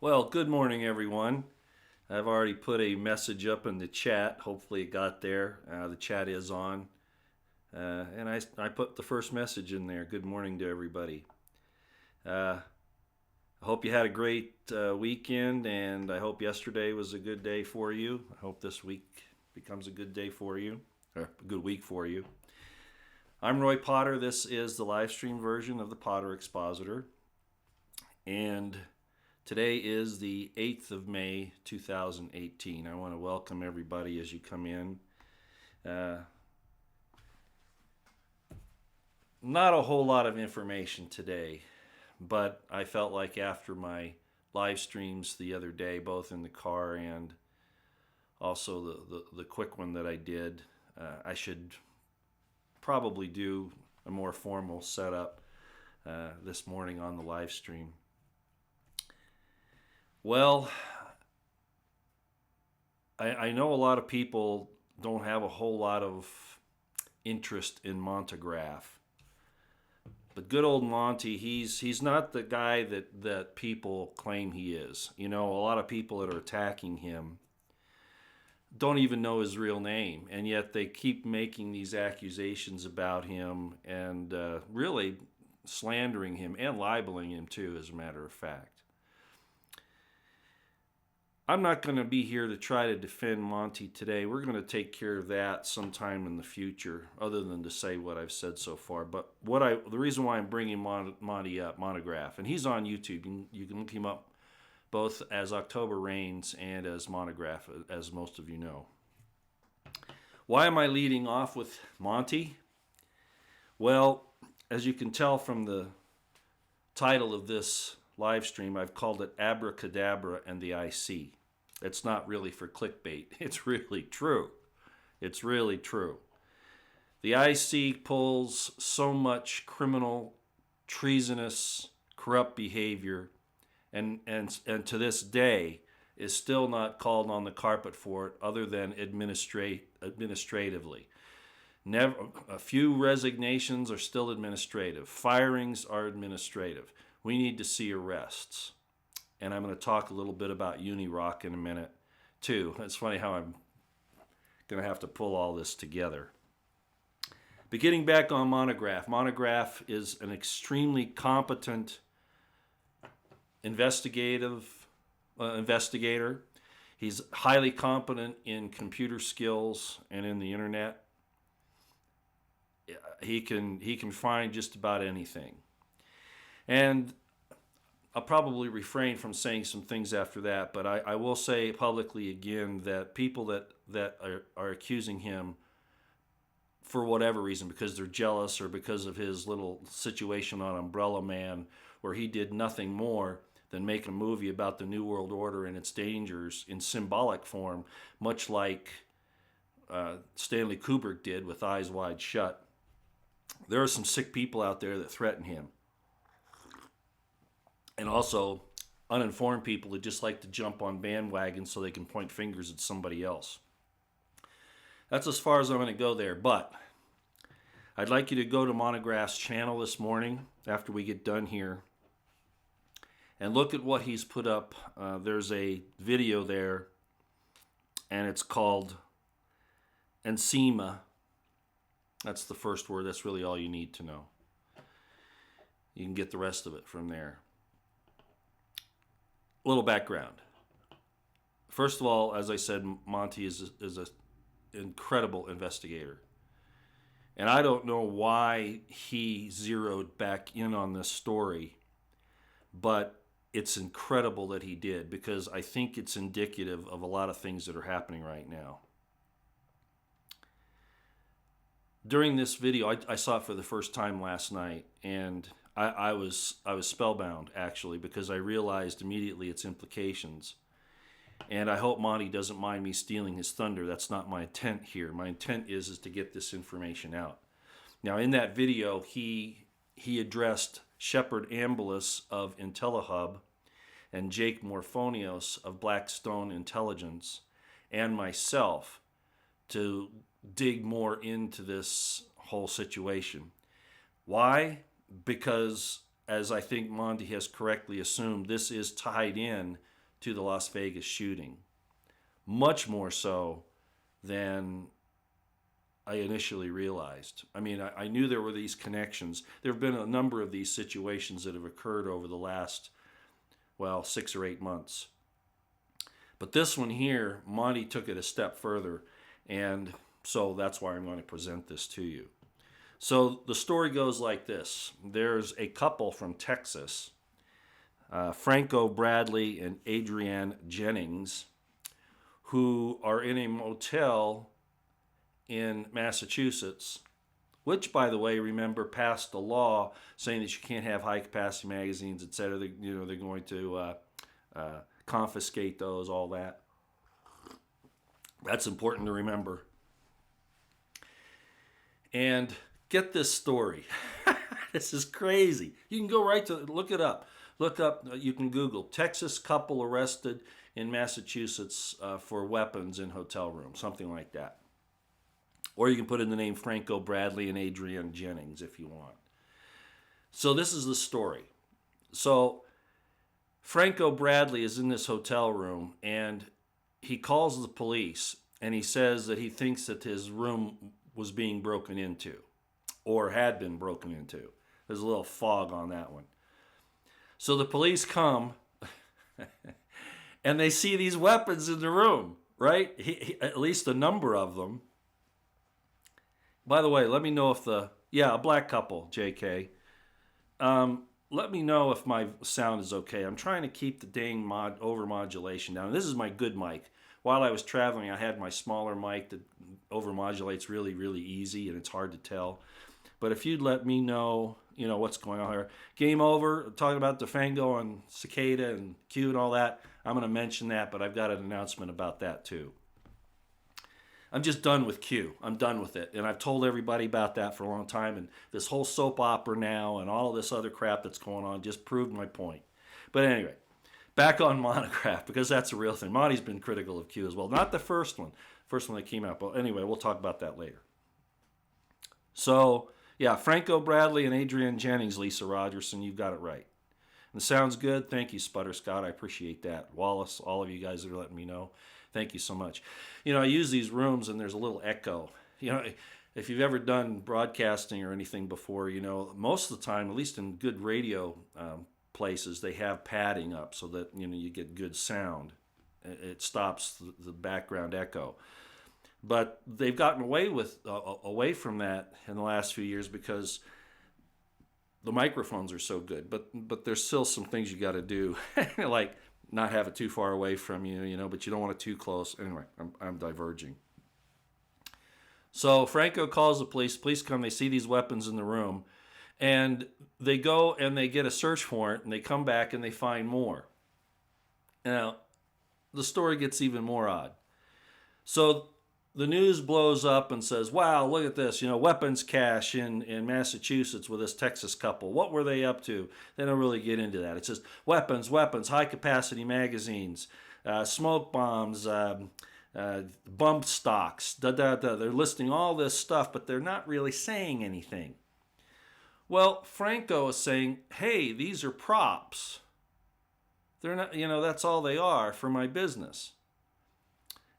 Well, good morning, everyone. I've already put a message up in the chat. Hopefully, it got there. The chat is on. And I put the first message in there. Good morning to everybody. I hope you had a great weekend, and I hope yesterday was a good day for you. I hope this week becomes a good day for you, or a good week for you. I'm Roy Potter. This is the live stream version of the Potter Expositor. And today is the 8th of May, 2018. I want to welcome everybody as you come in. Not a whole lot of information today, but I felt like after my live streams the other day, both in the car and also the quick one that I did, I should probably do a more formal setup this morning on the live stream. Well, I know a lot of people don't have a whole lot of interest in Montegraph. But good old Monty, he's not the guy that people claim he is. You know, a lot of people that are attacking him don't even know his real name, and yet they keep making these accusations about him and really slandering him and libeling him too, as a matter of fact. I'm not going to be here to try to defend Monty today. We're going to take care of that sometime in the future, other than to say what I've said so far. But the reason why I'm bringing Monty up, Monograph, and he's on YouTube. You can look him up both as October Rains and as Monograph, as most of you know. Why am I leading off with Monty? Well, as you can tell from the title of this live stream, I've called it Abracadabra and the IC. It's not really for clickbait. It's really true. It's really true. The IC pulls so much criminal, treasonous, corrupt behavior, and to this day is still not called on the carpet for it, other than administratively. Never, a few resignations are still administrative. Firings are administrative. We need to see arrests. And I'm going to talk a little bit about Unirock in a minute, too. It's funny how I'm going to have to pull all this together. But getting back on Monograph. Monograph is an extremely competent investigator. He's highly competent in computer skills and in the internet. He can find just about anything. And I'll probably refrain from saying some things after that, but I will say publicly again that people that are accusing him for whatever reason, because they're jealous or because of his little situation on Umbrella Man, where he did nothing more than make a movie about the New World Order and its dangers in symbolic form, much like Stanley Kubrick did with Eyes Wide Shut. There are some sick people out there that threaten him. And also uninformed people who just like to jump on bandwagons so they can point fingers at somebody else. That's as far as I'm going to go there. But I'd like you to go to Monograph's channel this morning after we get done here and look at what he's put up. There's a video there, and it's called Enzima. That's the first word. That's really all you need to know. You can get the rest of it from there. A little background. First of all, as I said, Monty is an incredible investigator. And I don't know why he zeroed back in on this story, but it's incredible that he did, because I think it's indicative of a lot of things that are happening right now. During this video, I saw it for the first time last night, and I was spellbound, actually, because I realized immediately its implications. And I hope Monty doesn't mind me stealing his thunder. That's not my intent here. My intent is to get this information out. Now, in that video, he addressed Shepard Ambulis of IntelliHub and Jake Morphonios of Blackstone Intelligence and myself to dig more into this whole situation. Why? Because, as I think Monty has correctly assumed, this is tied in to the Las Vegas shooting. Much more so than I initially realized. I mean, I knew there were these connections. There have been a number of these situations that have occurred over the last, 6 or 8 months. But this one here, Monty took it a step further, and so that's why I'm going to present this to you. So the story goes like this. There's a couple from Texas, Franco Bradley and Adrienne Jennings, who are in a motel in Massachusetts, which, by the way, remember, passed a law saying that you can't have high-capacity magazines, etc. They're going to confiscate those, all that. That's important to remember. And get this story. This is crazy. You can go right to look it up. Look up. You can Google Texas couple arrested in Massachusetts for weapons in hotel room, something like that. Or you can put in the name Franco Bradley and Adrienne Jennings if you want. So this is the story. So Franco Bradley is in this hotel room, and he calls the police, and he says that he thinks that his room was being broken into, or had been broken into. There's a little fog on that one. So the police come, and they see these weapons in the room, right? At least a number of them. By the way, let me know if a black couple, JK. Let me know if my sound is okay. I'm trying to keep the dang overmodulation down. This is my good mic. While I was traveling, I had my smaller mic that overmodulates really, really easy, and it's hard to tell. But if you'd let me know, what's going on here. Game over, talking about DeFango and Cicada and Q and all that. I'm going to mention that, but I've got an announcement about that too. I'm just done with Q. I'm done with it. And I've told everybody about that for a long time. And this whole soap opera now and all this other crap that's going on just proved my point. But anyway, back on Monograph, because that's a real thing. Monty's been critical of Q as well. Not the first one that came out. But anyway, we'll talk about that later. So, Franco Bradley and Adrienne Jennings, Lisa Rogerson, you've got it right. And it sounds good. Thank you, Sputter Scott. I appreciate that. Wallace, all of you guys that are letting me know. Thank you so much. I use these rooms and there's a little echo. If you've ever done broadcasting or anything before, most of the time, at least in good radio places, they have padding up so that, you get good sound. It stops the background echo. But they've gotten away from that in the last few years because the microphones are so good. But there's still some things you got to do, like not have it too far away from you, but you don't want it too close. Anyway, I'm diverging. So Franco calls the police. Police come. They see these weapons in the room, and they go and they get a search warrant, and they come back and they find more. Now, the story gets even more odd. So the news blows up and says, wow, look at this, weapons cache in Massachusetts with this Texas couple. What were they up to? They don't really get into that. It says weapons, high-capacity magazines, smoke bombs, bump stocks, They're listing all this stuff, but they're not really saying anything. Well, Franco is saying, hey, these are props. They're not, that's all they are for my business.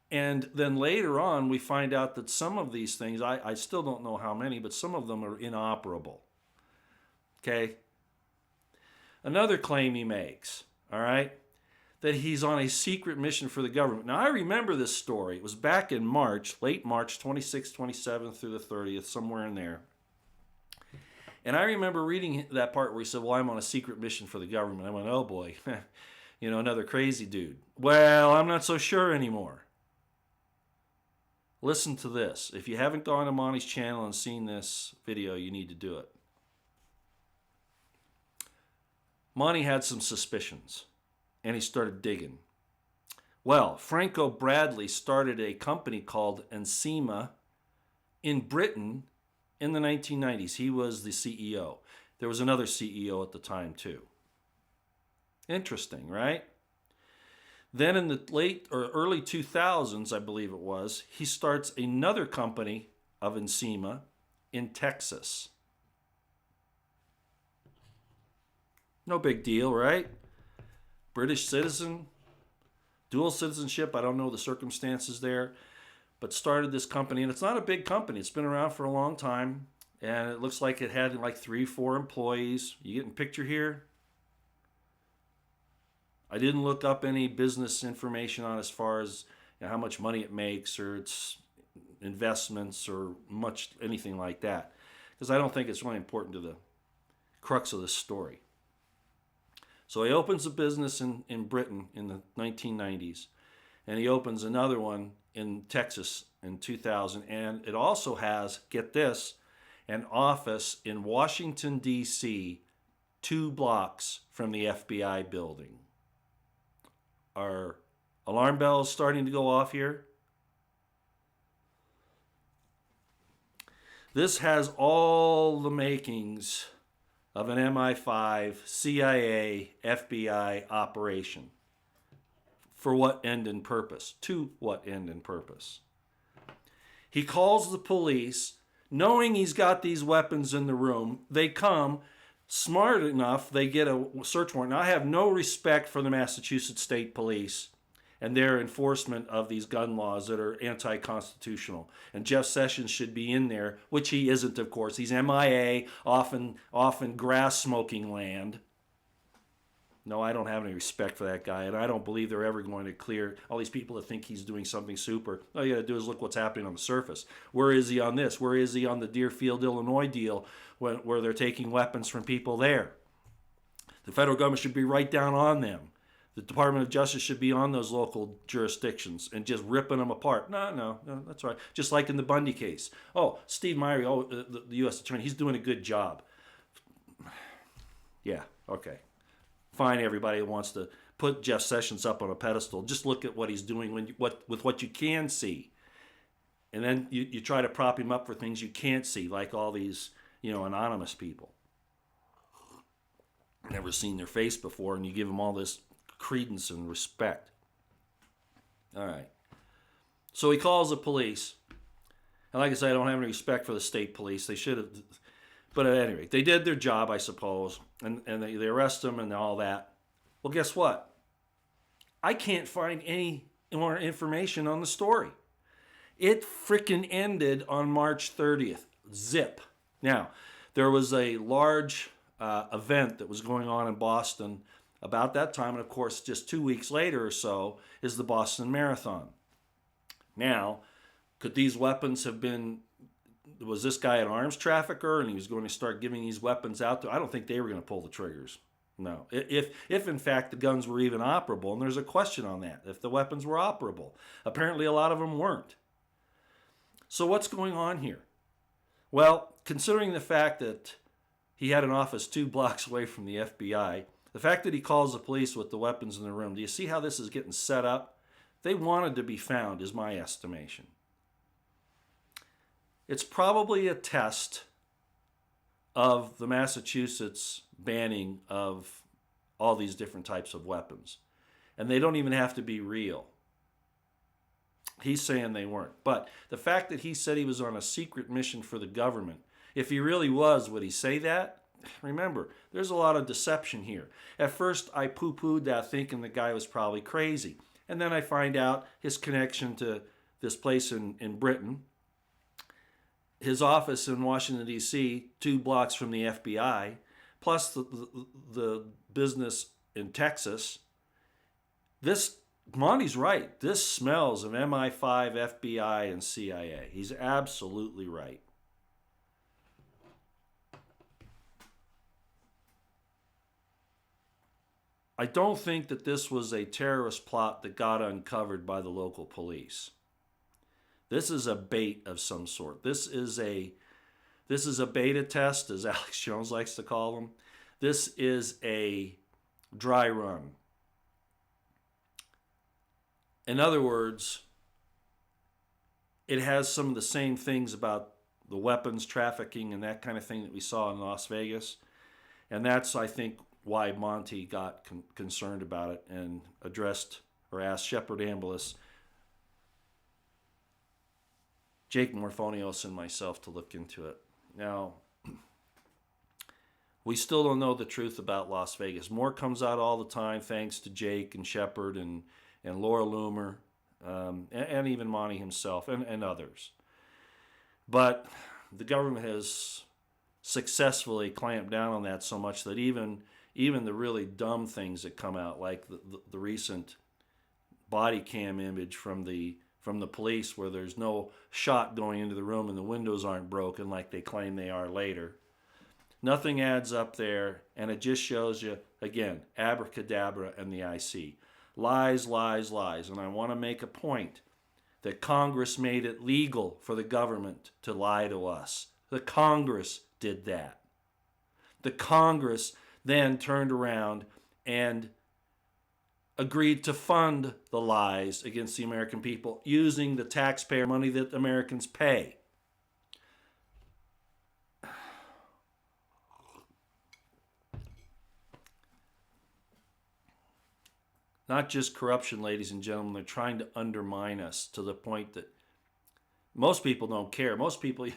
And then later on, we find out that some of these things, I still don't know how many, but some of them are inoperable. Okay? Another claim he makes, all right, that he's on a secret mission for the government. Now, I remember this story. It was back in March, late March, 26th, 27th through the 30th, somewhere in there. And I remember reading that part where he said, well, I'm on a secret mission for the government. I went, oh boy, another crazy dude. Well, I'm not so sure anymore. Listen to this. If you haven't gone to Monty's channel and seen this video, you need to do it. Monty had some suspicions, and he started digging. Well, Franco Bradley started a company called Ensema in Britain in the 1990s. He was the CEO. There was another CEO at the time, too. Interesting, right? Then in the late or early 2000s, I believe it was, he starts another company of Ensema in Texas. No big deal, right? British citizen, dual citizenship. I don't know the circumstances there, but started this company, and it's not a big company. It's been around for a long time, and it looks like it had like 3-4 employees. You getting picture here? I didn't look up any business information on as far as how much money it makes or its investments or much anything like that, because I don't think it's really important to the crux of this story. So he opens a business in Britain in the 1990s, and he opens another one in Texas in 2000, and it also has, get this, an office in Washington, D.C., 2 blocks from the FBI building. Are alarm bells starting to go off here? This has all the makings of an MI5, CIA, FBI operation. For what end and purpose? To what end and purpose? He calls the police, knowing he's got these weapons in the room. They come, smart enough, they get a search warrant. Now, I have no respect for the Massachusetts State Police and their enforcement of these gun laws that are anti-constitutional. And Jeff Sessions should be in there, which he isn't, of course. He's MIA, often grass smoking land. No, I don't have any respect for that guy, and I don't believe they're ever going to clear all these people that think he's doing something super. All you got to do is look what's happening on the surface. Where is he on this? Where is he on the Deerfield, Illinois deal where they're taking weapons from people there? The federal government should be right down on them. The Department of Justice should be on those local jurisdictions and just ripping them apart. No, that's right. Just like in the Bundy case. Oh, Steve Myrie, the U.S. Attorney, he's doing a good job. Yeah, okay. Fine, everybody who wants to put Jeff Sessions up on a pedestal. Just look at what he's doing with what you can see. And then you try to prop him up for things you can't see, like all these, anonymous people. Never seen their face before, and you give them all this credence and respect. All right. So he calls the police. And like I said, I don't have any respect for the state police. They should have. But at any rate, they did their job, I suppose. And they arrest him and all that. Well, guess what? I can't find any more information on the story. It frickin' ended on March 30th. Zip. Now, there was a large event that was going on in Boston about that time, and of course, just 2 weeks later or so is the Boston Marathon. Now, could these weapons have been, was this guy an arms trafficker and he was going to start giving these weapons out to, I don't think they were going to pull the triggers. No. If in fact the guns were even operable, and there's a question on that, if the weapons were operable. Apparently a lot of them weren't. So what's going on here? Well, considering the fact that he had an office 2 blocks away from the FBI, the fact that he calls the police with the weapons in the room, do you see how this is getting set up? They wanted to be found, is my estimation. It's probably a test of the Massachusetts banning of all these different types of weapons. And they don't even have to be real. He's saying they weren't. But the fact that he said he was on a secret mission for the government, if he really was, would he say that? Remember, there's a lot of deception here. At first, I poo-pooed that, thinking the guy was probably crazy. And then I find out his connection to this place in Britain, his office in Washington, D.C., 2 blocks from the FBI, plus the business in Texas. Monty's right. This smells of MI5, FBI, and CIA. He's absolutely right. I don't think that this was a terrorist plot that got uncovered by the local police. This is a bait of some sort. This is a beta test, as Alex Jones likes to call them. This is a dry run. In other words, it has some of the same things about the weapons trafficking and that kind of thing that we saw in Las Vegas. And that's, I think, why Monty got concerned about it and addressed or asked Shepard Ambulance, Jake Morphonios, and myself to look into it. Now, we still don't know the truth about Las Vegas. More comes out all the time thanks to Jake and Shepard and and Laura Loomer, and even Monty himself and others. But the government has successfully clamped down on that so much that even the really dumb things that come out, like the recent body cam image from the police where there's no shot going into the room and the windows aren't broken like they claim they are later. Nothing adds up there, and it just shows you, again, abracadabra and the IC. Lies, lies, lies. And I want to make a point that Congress made it legal for the government to lie to us. The Congress did that. The Congress then turned around and agreed to fund the lies against the American people using the taxpayer money that Americans pay. Not just corruption, ladies and gentlemen. They're trying to undermine us to the point that most people don't care. Most people,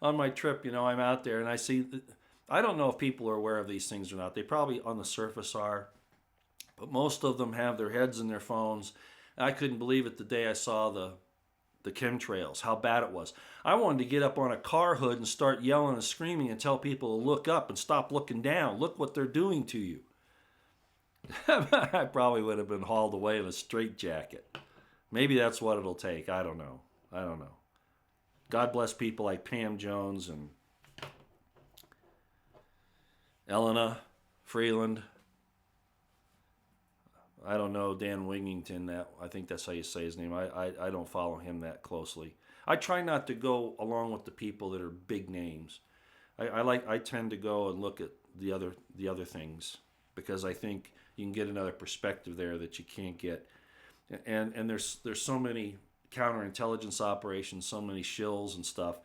on my trip, I'm out there and I see, I don't know if people are aware of these things or not. They probably on the surface are, but most of them have their heads in their phones. I couldn't believe it the day I saw the chemtrails, how bad it was. I wanted to get up on a car hood and start yelling and screaming and tell people to look up and stop looking down. Look what they're doing to you. I probably would have been hauled away in a straitjacket. Maybe that's what it'll take. I don't know. God bless people like Pam Jones and Elena Freeland. I don't know Dan Wingington. I think that's how you say his name. I don't follow him that closely. I try not to go along with the people that are big names. I tend to go and look at the other things because I think you can get another perspective there that you can't get. And there's so many counterintelligence operations, so many shills and stuff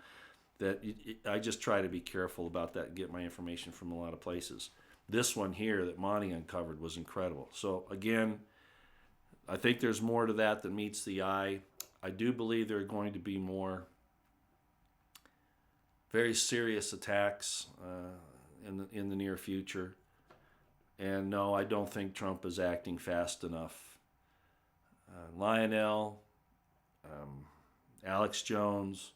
that I just try to be careful about that and get my information from a lot of places. This one here that Monty uncovered was incredible. So again, I think there's more to that than meets the eye. I do believe there are going to be more very serious attacks in the near future. And no, I don't think Trump is acting fast enough. Lionel, Alex Jones,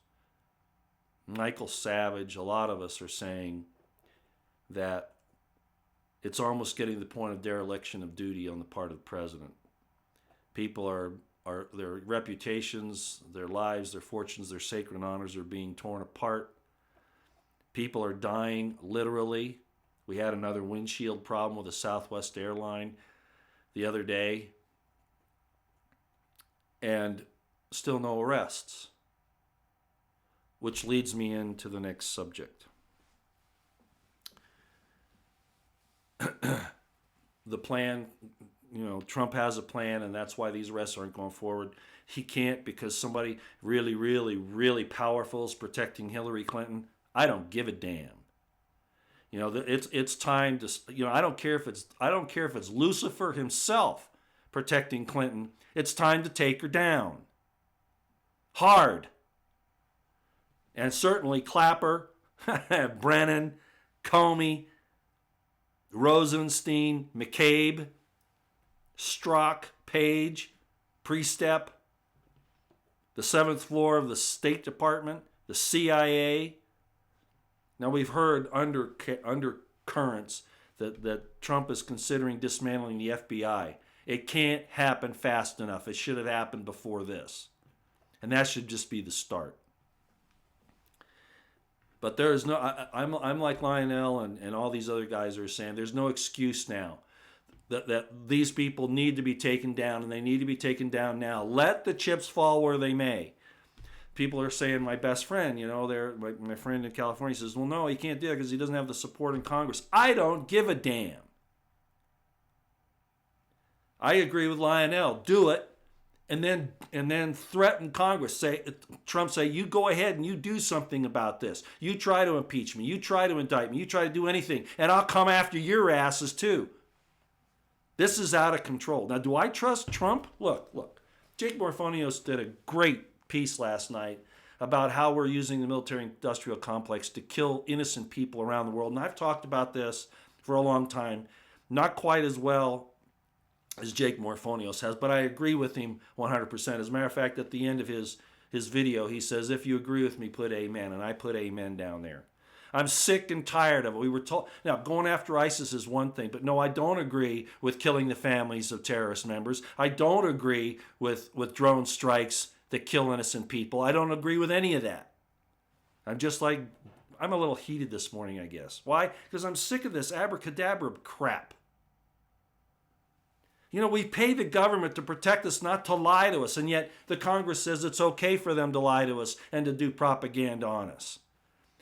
Michael Savage, a lot of us are saying that it's almost getting to the point of dereliction of duty on the part of the president. People are their reputations, their lives, their fortunes, their sacred honors are being torn apart. People are dying, literally. We had another windshield problem with a Southwest airline the other day, and still no arrests, which leads me into the next subject. The plan, Trump has a plan, and that's why these arrests aren't going forward. He can't because somebody really, really, really powerful is protecting Hillary Clinton. I don't give a damn. It's time to. I don't care if it's Lucifer himself protecting Clinton. It's time to take her down. Hard. And certainly Clapper, Brennan, Comey, Rosenstein, McCabe, Strzok, Page, Priestep, the 7th floor of the State Department, the CIA. Now we've heard undercurrents that Trump is considering dismantling the FBI. It can't happen fast enough. It should have happened before this. And that should just be the start. But there is no, I'm like Lionel and all these other guys are saying, there's no excuse now that these people need to be taken down, and they need to be taken down now. Let the chips fall where they may. People are saying, my best friend, my friend in California says, well, no, he can't do it because he doesn't have the support in Congress. I don't give a damn. I agree with Lionel. Do it. And then threaten Congress. Trump say, you go ahead and you do something about this. You try to impeach me. You try to indict me. You try to do anything. And I'll come after your asses too. This is out of control. Now, do I trust Trump? Look. Jake Morphonios did a great piece last night about how we're using the military-industrial complex to kill innocent people around the world. And I've talked about this for a long time. Not quite as well as Jake Morphonios has, but I agree with him 100%. As a matter of fact, at the end of his video, he says, if you agree with me, put amen. And I put amen down there. I'm sick and tired of it. We were told, now going after ISIS is one thing, but no, I don't agree with killing the families of terrorist members. I don't agree with drone strikes that kill innocent people. I don't agree with any of that. I'm a little heated this morning, I guess. Why? Because I'm sick of this abracadabra crap. You know, we pay the government to protect us, not to lie to us, and yet the Congress says it's okay for them to lie to us and to do propaganda on us.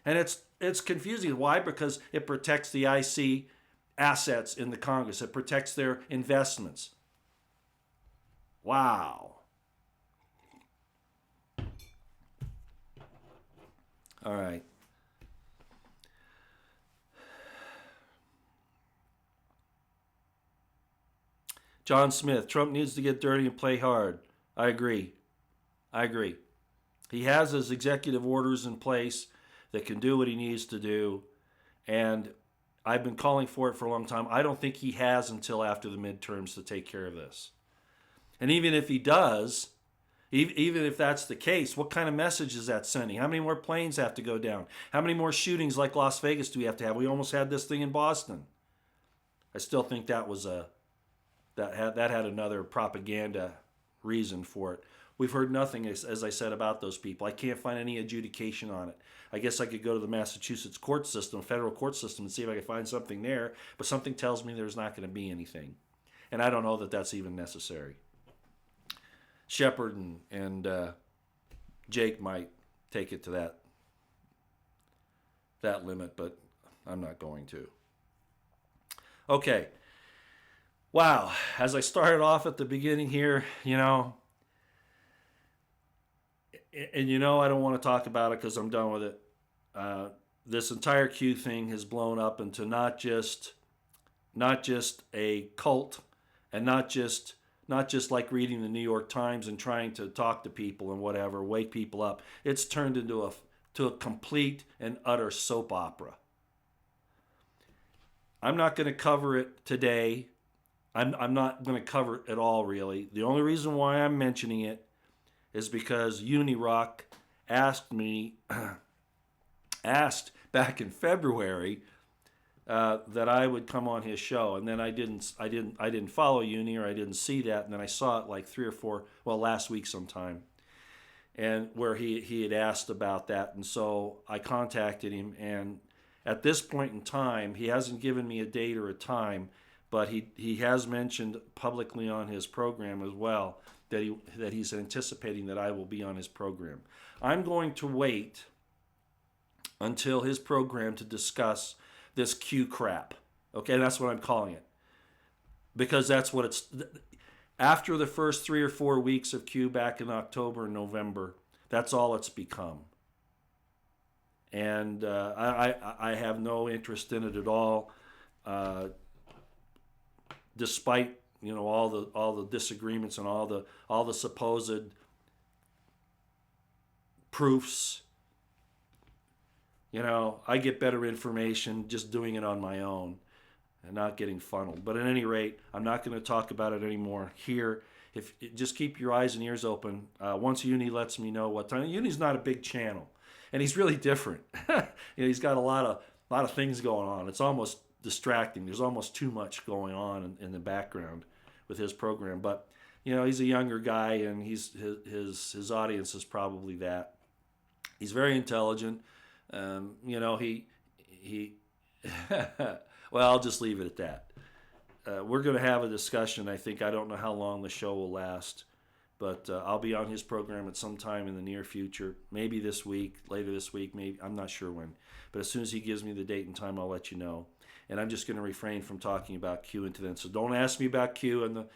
And it's confusing. Why? Because it protects the IC assets in the Congress. It protects their investments. Wow. All right. John Smith, Trump needs to get dirty and play hard. I agree. He has his executive orders in place that can do what he needs to do, and I've been calling for it for a long time. I don't think he has until after the midterms to take care of this. And even if he does, even if that's the case, what kind of message is that sending? How many more planes have to go down? How many more shootings like Las Vegas do we have to have? We almost had this thing in Boston. I still think that was that had another propaganda reason for it. We've heard nothing, as I said, about those people. I can't find any adjudication on it. I guess I could go to the Massachusetts court system, federal court system, and see if I can find something there, but something tells me there's not going to be anything. And I don't know that that's even necessary. Shepard and Jake might take it to that limit, but I'm not going to. Okay. Wow. As I started off at the beginning here, and I don't want to talk about it because I'm done with it. This entire Q thing has blown up into not just a cult, and not just like reading the New York Times and trying to talk to people and whatever, wake people up. It's turned into a complete and utter soap opera. I'm not going to cover it today. I'm not going to cover it at all, really. The only reason why I'm mentioning it is because Unirock asked back in February that I would come on his show, and then I didn't follow Uni, or I didn't see that, and then I saw it like 3 or 4, last week sometime, and where he had asked about that, and so I contacted him, and at this point in time, he hasn't given me a date or a time, but he has mentioned publicly on his program as well that he's anticipating that I will be on his program. I'm going to wait until his program to discuss this Q crap. Okay, that's what I'm calling it. Because that's what it's... After the first 3 or 4 weeks of Q back in October and November, that's all it's become. And I have no interest in it at all. Despite all the disagreements and all the supposed proofs, I get better information just doing it on my own and not getting funneled. But at any rate, I'm not going to talk about it anymore here. Just keep your eyes and ears open. Once Uni lets me know what time. Uni's not a big channel, and he's really different. He's got a lot of things going on. It's almost distracting. There's almost too much going on in the background with his program. But he's a younger guy, and his audience is probably that. He's very intelligent. He well, I'll just leave it at that. We're going to have a discussion. I don't know how long the show will last, but I'll be on his program at some time in the near future. Maybe this week, later this week, maybe. I'm not sure when. But as soon as he gives me the date and time, I'll let you know. And I'm just going to refrain from talking about Q into then. So don't ask me about Q and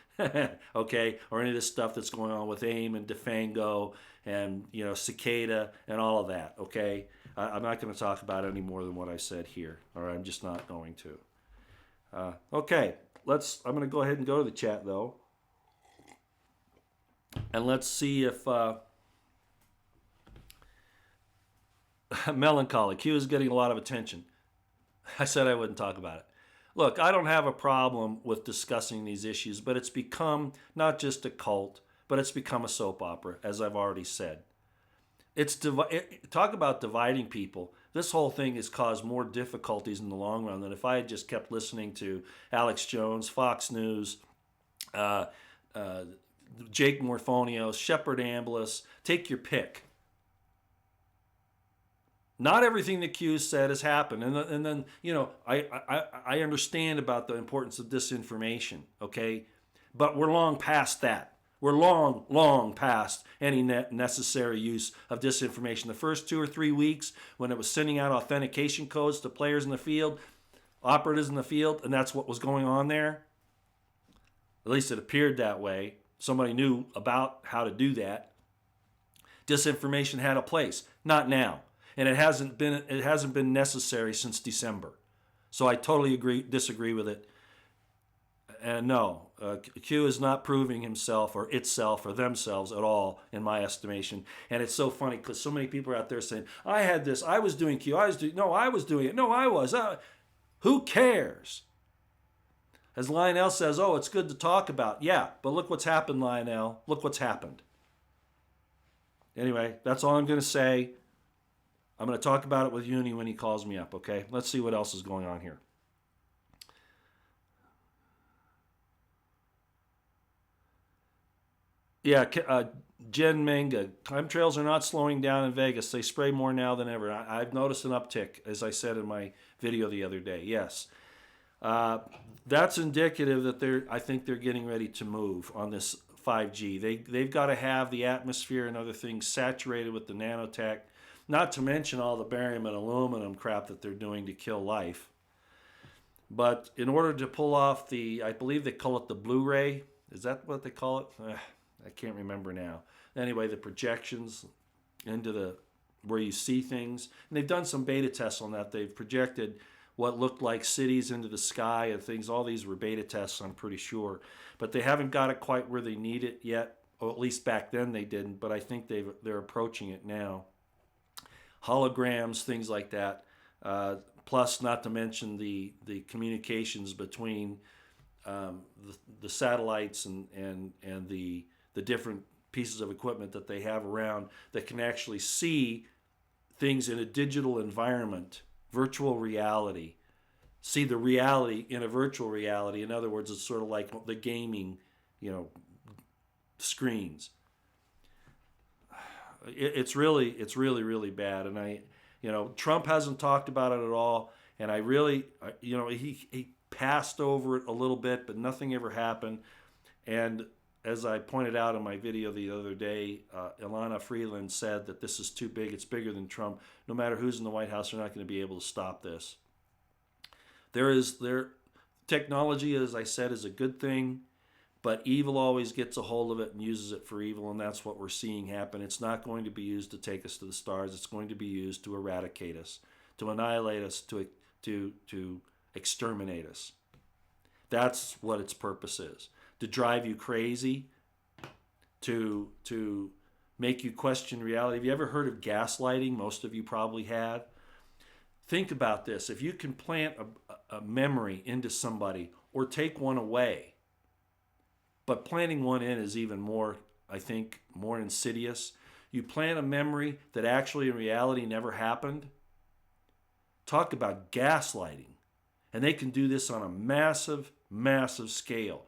okay, or any of this stuff that's going on with AIM and Defango and Cicada and all of that. Okay, I'm not going to talk about it any more than what I said here. All right, I'm just not going to. Okay, I'm going to go ahead and go to the chat though, and let's see if Melancholy Q is getting a lot of attention. I said I wouldn't talk about it. Look, I don't have a problem with discussing these issues, but it's become not just a cult, but it's become a soap opera, as I've already said. Talk about dividing people. This whole thing has caused more difficulties in the long run than if I had just kept listening to Alex Jones, Fox News, uh, uh, Jake Morphonios, Shepard Ambulance. Take your pick. Not everything the Q said has happened, and then I understand about the importance of disinformation. Okay, but we're long past that. We're long past any necessary use of disinformation. The first 2 or 3 weeks, when it was sending out authentication codes to players in the field, operatives in the field, and that's what was going on there. At least it appeared that way. Somebody knew about how to do that. Disinformation had a place. Not now. And it hasn't been necessary since December. So I totally disagree with it. And no, Q is not proving himself or itself or themselves at all, in my estimation. And it's so funny because so many people are out there saying, I had this, I was doing Q, I was doing it. No, I was. Who cares? As Lionel says, oh, it's good to talk about. Yeah, but look what's happened, Lionel. Look what's happened. Anyway, that's all I'm going to say. I'm going to talk about it with Uni when he calls me up, okay? Let's see what else is going on here. Yeah, Jen Manga, chemtrails are not slowing down in Vegas. They spray more now than ever. I've noticed an uptick, as I said in my video the other day. Yes. That's indicative that I think they're getting ready to move on this 5G. They've got to have the atmosphere and other things saturated with the nanotech, not to mention all the barium and aluminum crap that they're doing to kill life. But in order to pull off I believe they call it the Blu-ray. Is that what they call it? I can't remember now. Anyway, the projections into where you see things. And they've done some beta tests on that. They've projected what looked like cities into the sky and things. All these were beta tests, I'm pretty sure. But they haven't got it quite where they need it yet. Or at least back then they didn't. But I think they're approaching it now. Holograms, things like that. Plus, not to mention the communications between the satellites and the different pieces of equipment that they have around that can actually see things in a digital environment, virtual reality. See the reality in a virtual reality. In other words, it's sort of like the gaming, screens. It's really bad, and Trump hasn't talked about it at all, and he passed over it a little bit, but nothing ever happened. And as I pointed out in my video the other day, Ilana Freeland said that this is too big. It's bigger than Trump. No matter who's in the White House, they're not going to be able to stop this. Technology, as I said, is a good thing. But evil always gets a hold of it and uses it for evil, and that's what we're seeing happen. It's not going to be used to take us to the stars. It's going to be used to eradicate us, to annihilate us, to exterminate us. That's what its purpose is. To drive you crazy, to make you question reality. Have you ever heard of gaslighting? Most of you probably have. Think about this. If you can plant a memory into somebody or take one away, but planting one in is even more, I think, more insidious. You plant a memory that actually in reality never happened. Talk about gaslighting. And they can do this on a massive, massive scale.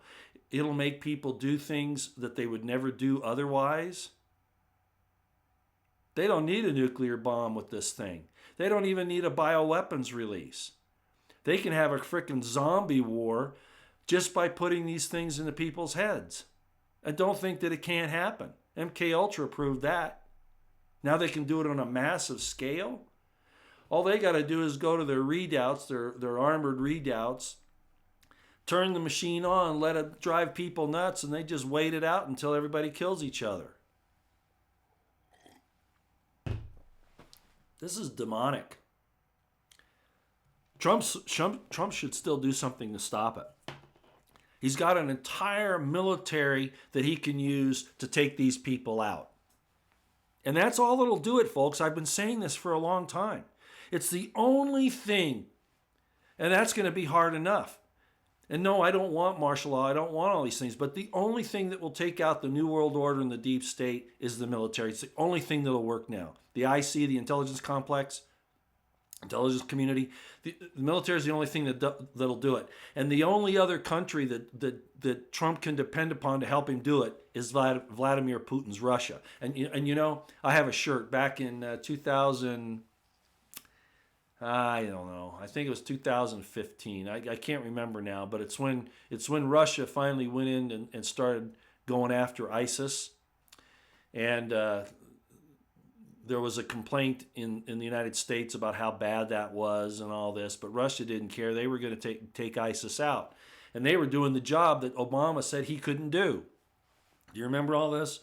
It'll make people do things that they would never do otherwise. They don't need a nuclear bomb with this thing. They don't even need a bioweapons release. They can have a frickin' zombie war just by putting these things into people's heads. And don't think that it can't happen. MK Ultra proved that. Now they can do it on a massive scale. All they got to do is go to their redoubts, their armored redoubts, turn the machine on, let it drive people nuts, and they just wait it out until everybody kills each other. This is demonic. Trump should still do something to stop it. He's got an entire military that he can use to take these people out. And that's all that'll do it, folks. I've been saying this for a long time. It's the only thing. And that's going to be hard enough. And no, I don't want martial law. I don't want all these things. But the only thing that will take out the New World Order and the deep state is the military. It's the only thing that will work now. The IC, the intelligence complex, intelligence community, the military is the only thing that'll do it. And the only other country that Trump can depend upon to help him do it is Vladimir Putin's Russia. And you know, I have a shirt back in 2000. I don't know. I think it was 2015. I can't remember now, but it's when Russia finally went in and started going after ISIS, and there was a complaint in the United States about how bad that was and all this, but Russia didn't care. They were going to take ISIS out, and they were doing the job that Obama said he couldn't do. Do you remember all this?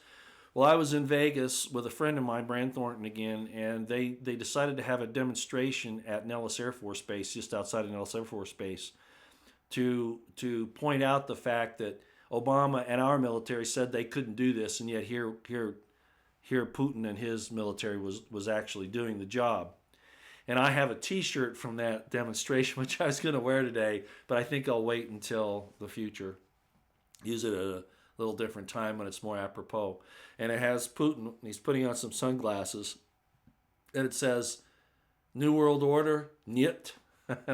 Well, I was in Vegas with a friend of mine, Brand Thornton again, and they decided to have a demonstration at Nellis Air Force Base, just outside of Nellis Air Force Base, to point out the fact that Obama and our military said they couldn't do this, and yet here Putin and his military was actually doing the job. And I have a T-shirt from that demonstration, which I was going to wear today, but I think I'll wait until the future. Use it at a little different time when it's more apropos. And it has Putin, he's putting on some sunglasses, and it says, New World Order, niet,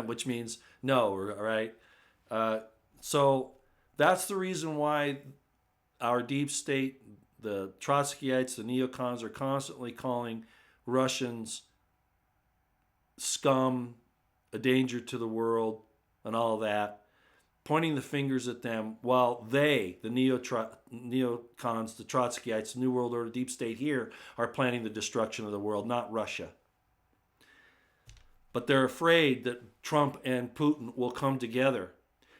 which means no, right? So that's the reason why our deep state, the Trotskyites, the neocons, are constantly calling Russians scum, a danger to the world, and all of that, pointing the fingers at them, while they, the neocons, the Trotskyites, the New World Order, deep state here, are planning the destruction of the world, not Russia. But they're afraid that Trump and Putin will come together.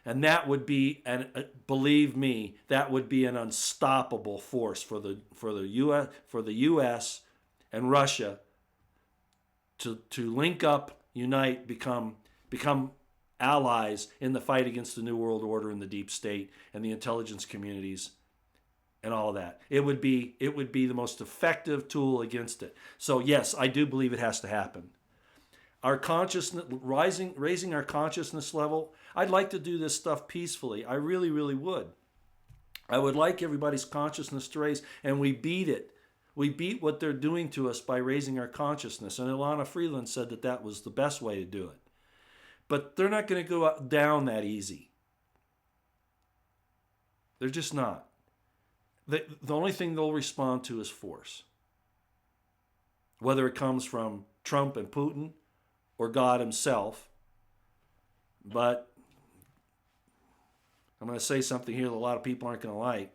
And that would be, and believe me, that would be an unstoppable force for the U.S. and Russia to link up, unite, become allies in the fight against the New World Order and the deep state and the intelligence communities and all of that. It would be the most effective tool against it. So yes, I do believe it has to happen. Our consciousness, raising our consciousness level. I'd like to do this stuff peacefully. I really, really would. I would like everybody's consciousness to raise, and we beat it. We beat what they're doing to us by raising our consciousness. And Ilana Freeland said that was the best way to do it. But they're not going to go down that easy. They're just not. The only thing they'll respond to is force. Whether it comes from Trump and Putin or God himself. But I'm going to say something here that a lot of people aren't going to like.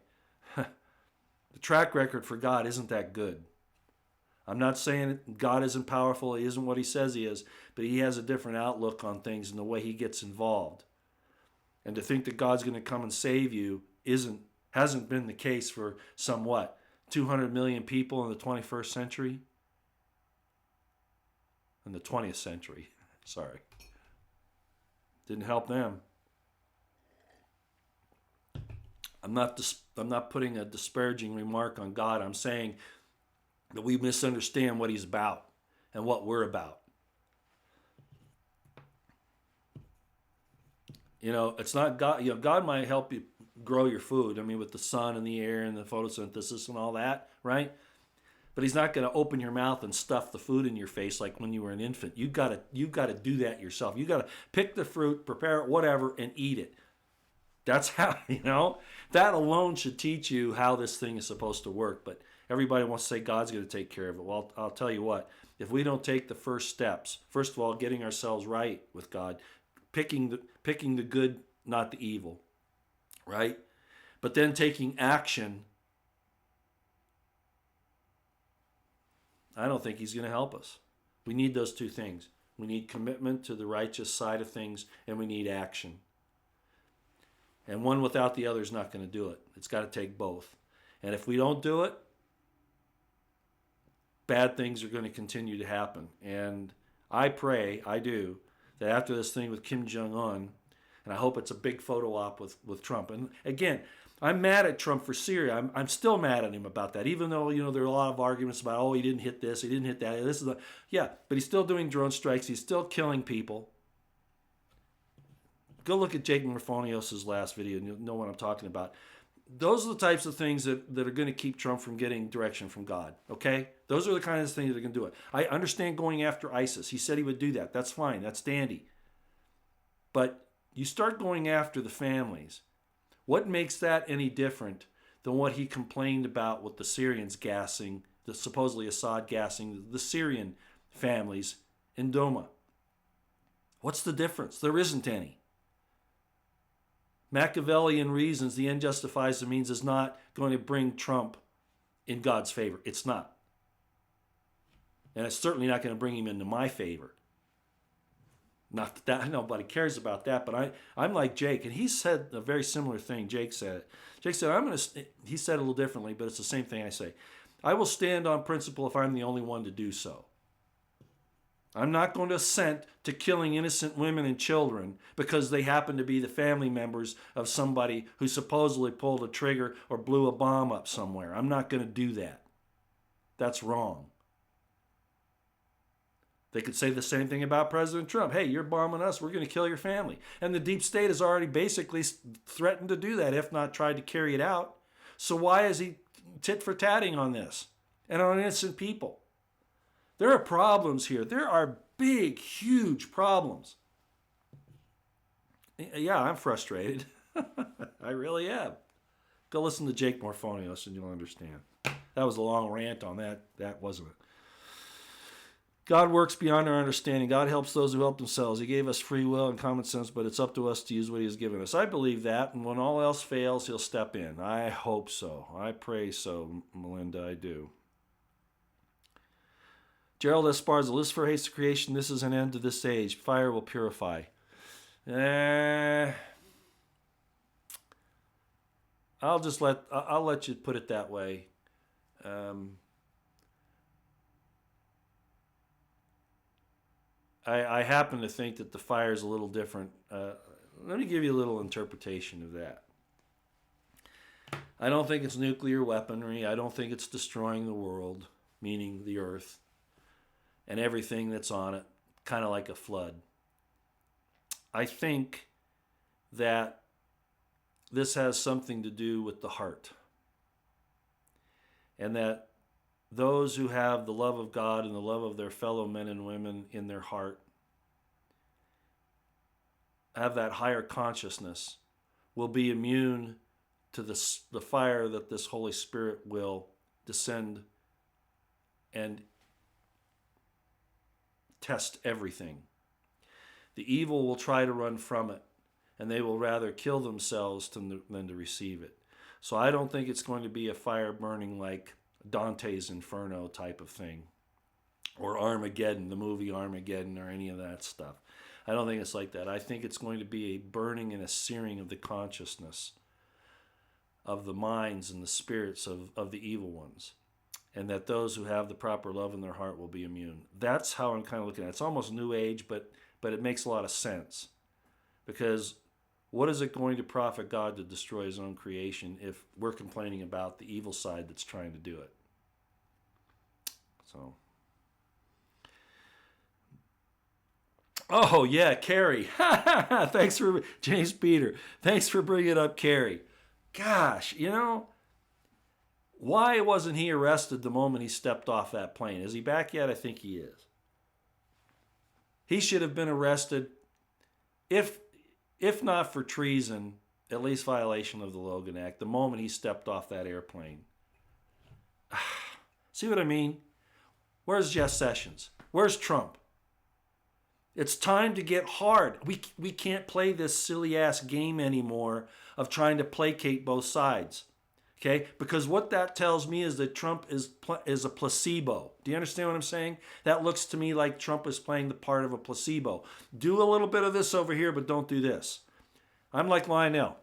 The track record for God isn't that good. I'm not saying God isn't powerful, he isn't what he says he is, but he has a different outlook on things and the way he gets involved. And to think that God's going to come and save you hasn't been the case for 200 million people in the 21st century? In the 20th century, sorry. Didn't help them. I'm not putting a disparaging remark on God. I'm saying that we misunderstand what he's about and what we're about. You know, it's not God. You know, God might help you grow your food. I mean, with the sun and the air and the photosynthesis and all that, right? But he's not going to open your mouth and stuff the food in your face like when you were an infant. You got to do that yourself. You got to pick the fruit, prepare it, whatever, and eat it. That's how, that alone should teach you how this thing is supposed to work. But everybody wants to say God's going to take care of it. Well, I'll tell you what. If we don't take the first steps, first of all, getting ourselves right with God, picking the good, not the evil, right? But then taking action, I don't think he's going to help us. We need those two things. We need commitment to the righteous side of things, and we need action. And one without the other is not going to do it. It's got to take both. And if we don't do it, bad things are going to continue to happen. And I pray, I do, that after this thing with Kim Jong-un, and I hope it's a big photo op with Trump. And again, I'm mad at Trump for Syria. I'm still mad at him about that, even though, there are a lot of arguments about, he didn't hit this, he didn't hit that. But he's still doing drone strikes. He's still killing people. Go look at Jake Morphonios' last video and you'll know what I'm talking about. Those are the types of things that are going to keep Trump from getting direction from God, okay? Those are the kinds of things that are going to do it. I understand going after ISIS. He said he would do that. That's fine. That's dandy. But you start going after the families. What makes that any different than what he complained about with the Syrians gassing, the supposedly Assad gassing the Syrian families in Doma? What's the difference? There isn't any. Machiavellian reasons, the end justifies the means, is not going to bring Trump in God's favor. It's not. And it's certainly not going to bring him into my favor. Not that nobody cares about that, but I'm like Jake, and he said a very similar thing. Jake said it. Jake said, he said it a little differently, but it's the same thing I say. I will stand on principle if I'm the only one to do so. I'm not going to assent to killing innocent women and children because they happen to be the family members of somebody who supposedly pulled a trigger or blew a bomb up somewhere. I'm not going to do that. That's wrong. They could say the same thing about President Trump. Hey, you're bombing us, we're going to kill your family. And the deep state has already basically threatened to do that, if not tried to carry it out. So why is he tit for tatting on this and on innocent people? There are problems here. There are big, huge problems. Yeah, I'm frustrated. I really am. Go listen to Jake Morphonios and you'll understand. That was a long rant on that. That wasn't it. God works beyond our understanding. God helps those who help themselves. He gave us free will and common sense, but it's up to us to use what he has given us. I believe that, and when all else fails, he'll step in. I hope so. I pray so, Melinda, I do. Gerald Esparza, Lucifer hates the creation. This is an end to this age. Fire will purify. I'll let you put it that way. I happen to think that the fire is a little different. Let me give you a little interpretation of that. I don't think it's nuclear weaponry. I don't think it's destroying the world, meaning the earth, and everything that's on it, kind of like a flood. I think that this has something to do with the heart. And that those who have the love of God and the love of their fellow men and women in their heart, have that higher consciousness, will be immune to the fire that this Holy Spirit will descend and test everything. The evil will try to run from it, and they will rather kill themselves than to receive it. So I don't think it's going to be a fire burning like Dante's Inferno type of thing, or Armageddon, the movie Armageddon, or any of that stuff. I don't think it's like that. I think it's going to be a burning and a searing of the consciousness of the minds and the spirits of the evil ones, and that those who have the proper love in their heart will be immune. That's how I'm kind of looking at it. It's almost New Age, but it makes a lot of sense, because what is it going to profit God to destroy his own creation if we're complaining about the evil side that's trying to do it? So, oh yeah, Carrie. Thanks for, James Peter. Thanks for bringing up Carrie. Gosh, why wasn't he arrested the moment he stepped off that plane? Is he back yet? I think he is. He should have been arrested, if not for treason, at least violation of the Logan Act, the moment he stepped off that airplane. See what I mean? Where's Jeff Sessions? Where's Trump? It's time to get hard. We can't play this silly-ass game anymore of trying to placate both sides. Okay? Because what that tells me is that Trump is a placebo. Do you understand what I'm saying? That looks to me like Trump is playing the part of a placebo. Do a little bit of this over here, but don't do this. I'm like Lionel.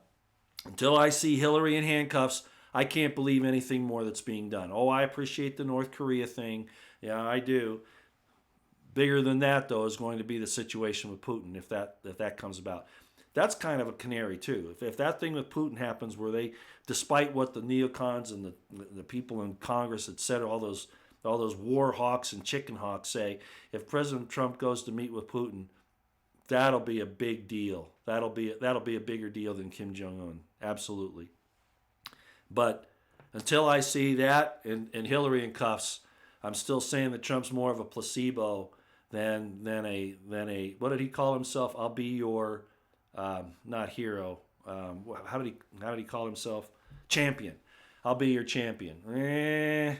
Until I see Hillary in handcuffs, I can't believe anything more that's being done. Oh, I appreciate the North Korea thing. Yeah, I do. Bigger than that, though, is going to be the situation with Putin if that comes about. That's kind of a canary, too. If that thing with Putin happens where they, despite what the neocons and the people in Congress, et cetera, all those war hawks and chicken hawks say, if President Trump goes to meet with Putin, that'll be a big deal. That'll be a bigger deal than Kim Jong Un. Absolutely. But until I see that and Hillary in cuffs, I'm still saying that Trump's more of a placebo than a what did he call himself? I'll be your not hero. How did he call himself? Champion. I'll be your champion.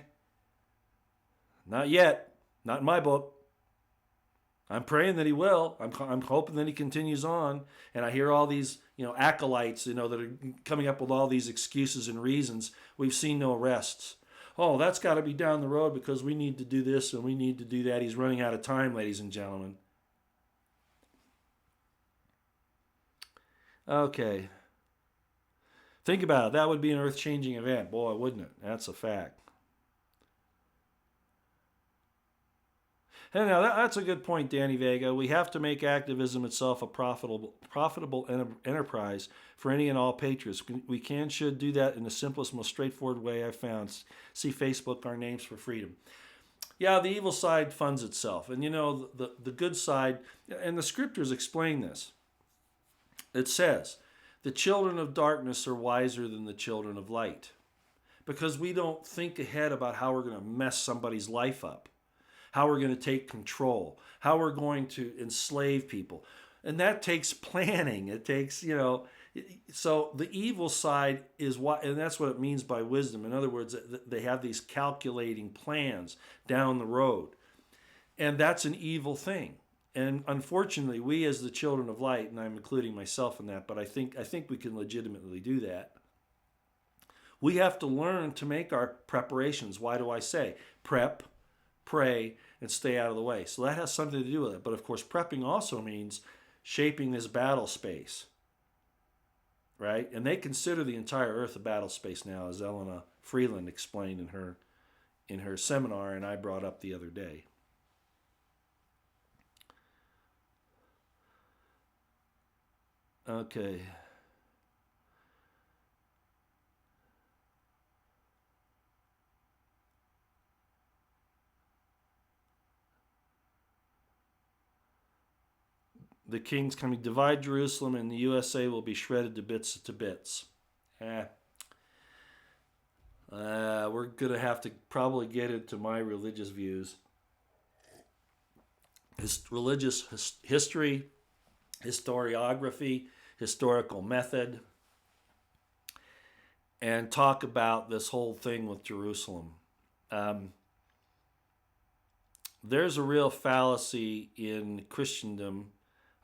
Not yet. Not in my book. I'm praying that he will. I'm hoping that he continues on. And I hear all these, acolytes, that are coming up with all these excuses and reasons. We've seen no arrests. Oh, that's got to be down the road because we need to do this and we need to do that. He's running out of time, ladies and gentlemen. Okay. Think about it. That would be an earth-changing event. Boy, wouldn't it? That's a fact. And now that's a good point, Danny Vega. We have to make activism itself a profitable enterprise for any and all patriots. We should do that in the simplest, most straightforward way I've found. See Facebook, Our Names for Freedom. Yeah, the evil side funds itself. And the good side, and the scriptures explain this. It says, the children of darkness are wiser than the children of light. Because we don't think ahead about how we're going to mess somebody's life up, how we're going to take control, how we're going to enslave people. And that takes planning. It takes, so the evil side is what, and that's what it means by wisdom. In other words, they have these calculating plans down the road. And that's an evil thing. And unfortunately, we as the children of light, and I'm including myself in that, but I think we can legitimately do that. We have to learn to make our preparations. Why do I say? Prep, pray, and stay out of the way. So that has something to do with it. But of course, prepping also means shaping this battle space, right? And they consider the entire earth a battle space now, as Elena Freeland explained in her seminar, and I brought up the other day. Okay. The king's coming. Divide Jerusalem and the USA will be shredded to bits. We're going to have to probably get into my religious views. Religious history, historiography, historical method, and talk about this whole thing with Jerusalem. There's a real fallacy in Christendom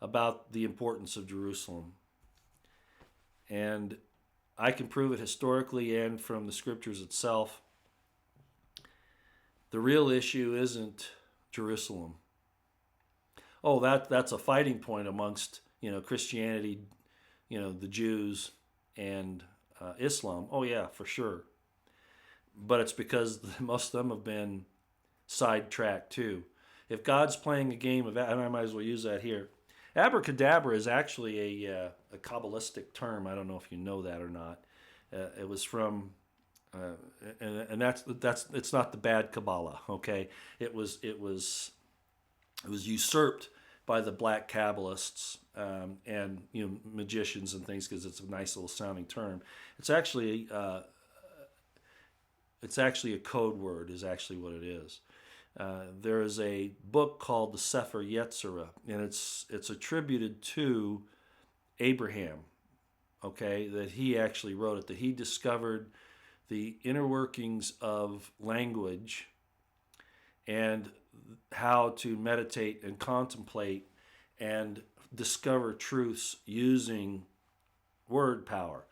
about the importance of Jerusalem. And I can prove it historically and from the scriptures itself. The real issue isn't Jerusalem. Oh, that's a fighting point amongst, Christianity, the Jews and Islam. Oh yeah, for sure. But it's because most of them have been sidetracked too. If God's playing a game of, and I might as well use that here, Abracadabra is actually a Kabbalistic term. I don't know if you know that or not. It was from, and that's it's not the bad Kabbalah. Okay, it was usurped by the black Kabbalists and magicians and things because it's a nice little sounding term. It's actually a code word. Is actually what it is. There is a book called the Sefer Yetzirah, and it's attributed to Abraham, okay, that he actually wrote it, that he discovered the inner workings of language and how to meditate and contemplate and discover truths using word power.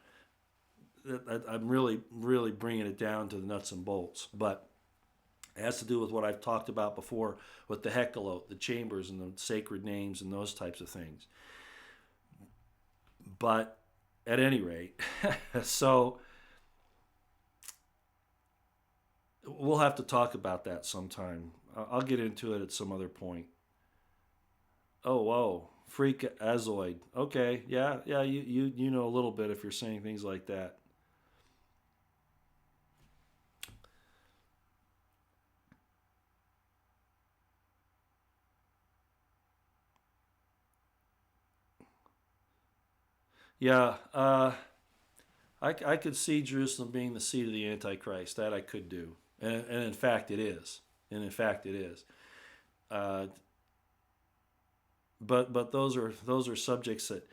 I'm really, really bringing it down to the nuts and bolts, but it has to do with what I've talked about before with the Hekkelot, the chambers, and the sacred names and those types of things. But at any rate, so we'll have to talk about that sometime. I'll get into it at some other point. Oh, whoa. Freak Azoid. Okay, yeah, you know a little bit if you're saying things like that. Yeah, I could see Jerusalem being the seat of the Antichrist. That I could do, and in fact it is. And in fact it is. Uh, but those are subjects that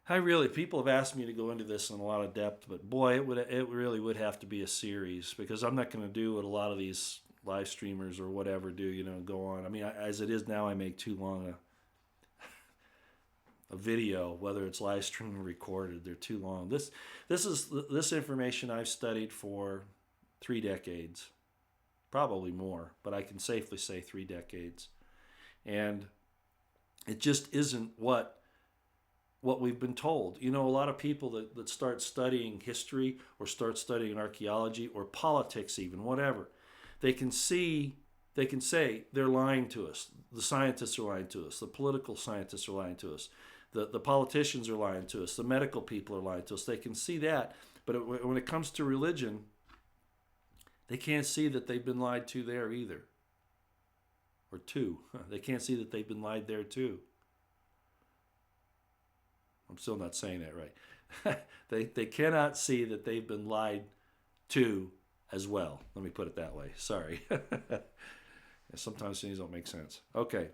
I really, people have asked me to go into this in a lot of depth, but boy, it really would have to be a series, because I'm not going to do what a lot of these live streamers or whatever do. Go on. I mean, as it is now, I make too long a video, whether it's live streamed or recorded. They're too long. This information I've studied for 3 decades, probably more, but I can safely say 3 decades, and it just isn't what we've been told. A lot of people that start studying history or start studying archaeology or politics, even whatever, they can say they're lying to us. The scientists are lying to us. The political scientists are lying to us. The politicians are lying to us. The medical people are lying to us. They can see that. But when it comes to religion, they can't see that they've been lied to there either. Or too. They can't see that they've been lied there too. I'm still not saying that right. They cannot see that they've been lied to as well. Let me put it that way. Sorry. Sometimes things don't make sense. Okay.